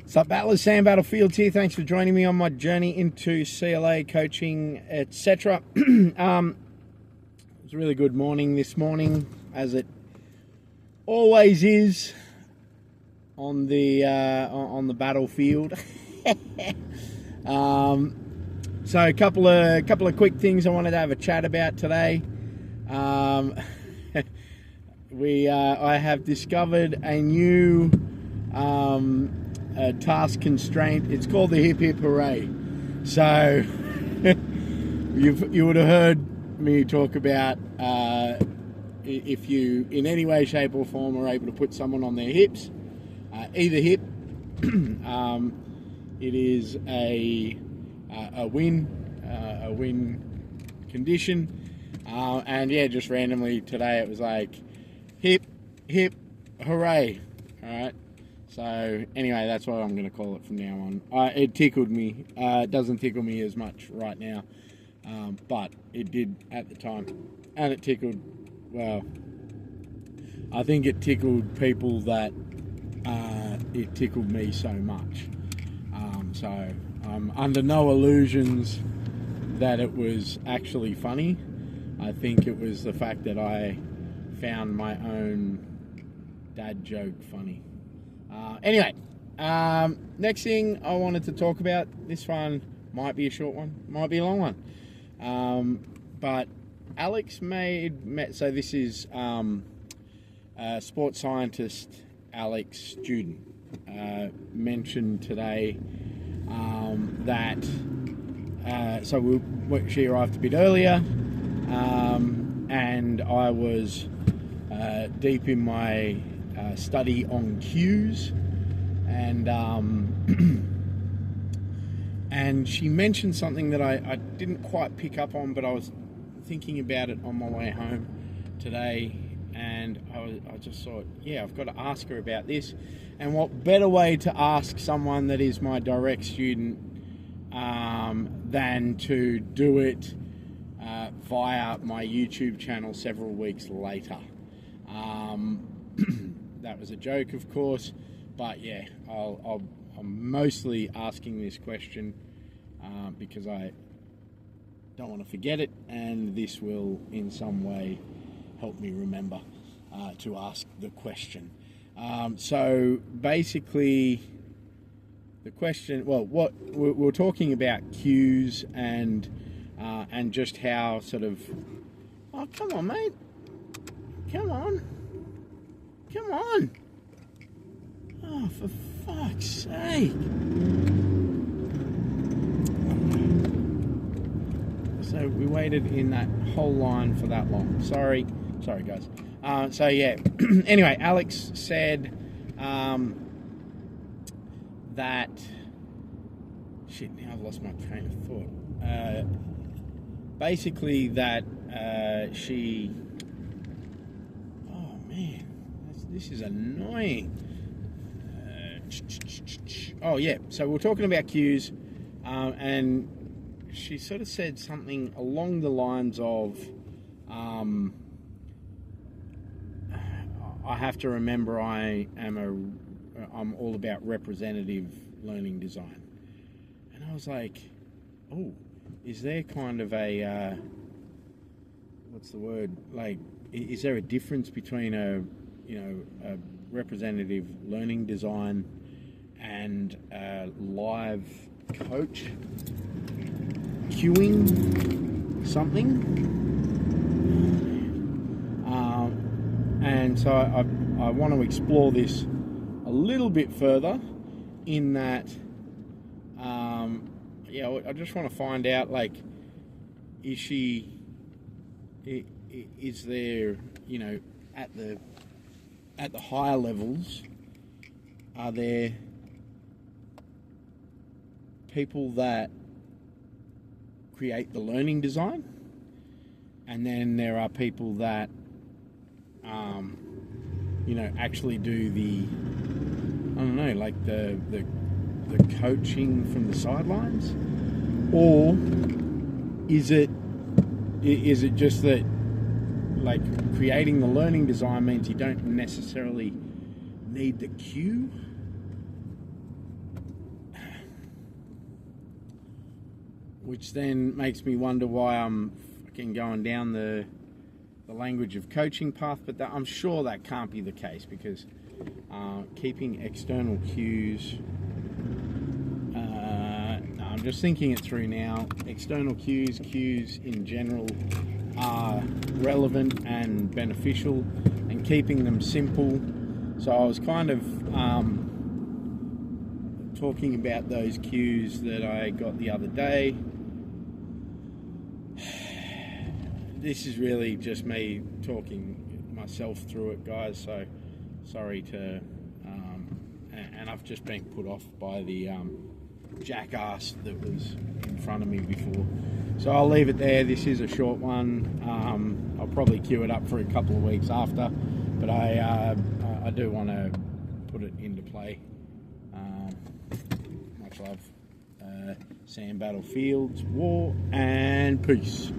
What's up, Battlers? Sam Battlefields here. Thanks for joining me on my journey into CLA coaching, etc. It was a really good morning this morning, as it always is on the battlefield. So a couple of quick things I wanted to have a chat about today. I have discovered a new task constraint. It's called the Hip Hooray. So you would have heard me talk about if you in any way, shape or form are able to put someone on their hips, either hip, it is a win condition. And yeah, just randomly today it was like hip hooray. All right. So anyway, that's what I'm going to call it from now on. It tickled me. It doesn't tickle me as much right now, but it did at the time. And it tickled, well, I think it tickled people that it tickled me so much. So I'm under no illusions that it was actually funny. I think it was the fact that I found my own dad joke funny. Anyway, next thing I wanted to talk about, this one might be a short one, might be a long one. But Alex so this is sports scientist Alex student, mentioned today that, she arrived a bit earlier, and I was deep in my study on cues, and and she mentioned something that I didn't quite pick up on, but I was thinking about it on my way home today, and I just thought, yeah, I've got to ask her about this. And what better way to ask someone that is my direct student than to do it via my YouTube channel several weeks later. That was a joke, of course, but yeah, I'm mostly asking this question because I don't want to forget it, and this will in some way help me remember to ask the question. So basically, the question, well, what we're talking about cues and just how sort of, oh, come on, mate, come on. Oh, for fuck's sake. So we waited in that whole line for that long. Sorry guys. So yeah, anyway, Alex said that, shit, now I've lost my train of thought. Basically that she, oh man, this is annoying. Oh yeah, so we're talking about cues, and she sort of said something along the lines of, I have to remember I'm all about representative learning design. And I was like, oh, is there kind of a, what's the word? Like, is there a difference between a representative learning design and live coach cueing something? And so I want to explore this a little bit further in that, I just want to find out, like, is there, at the higher levels, are there people that create the learning design, and then there are people that actually do the, I don't know, like the coaching from the sidelines? Or is it just that, like, creating the learning design means you don't necessarily need the cue? which then makes me wonder why I'm fucking going down the language of coaching path, but I'm sure that can't be the case, because keeping external cues, I'm just thinking it through now. External cues in general are relevant and beneficial, and keeping them simple. So I was kind of talking about those cues that I got the other day. This is really just me talking myself through it, guys, so sorry to and I've just been put off by the jackass that was in front of me before, so I'll leave it there. This is a short one. I'll probably queue it up for a couple of weeks after, but I do want to put it into play. Much love. Sand Battlefields, war and peace.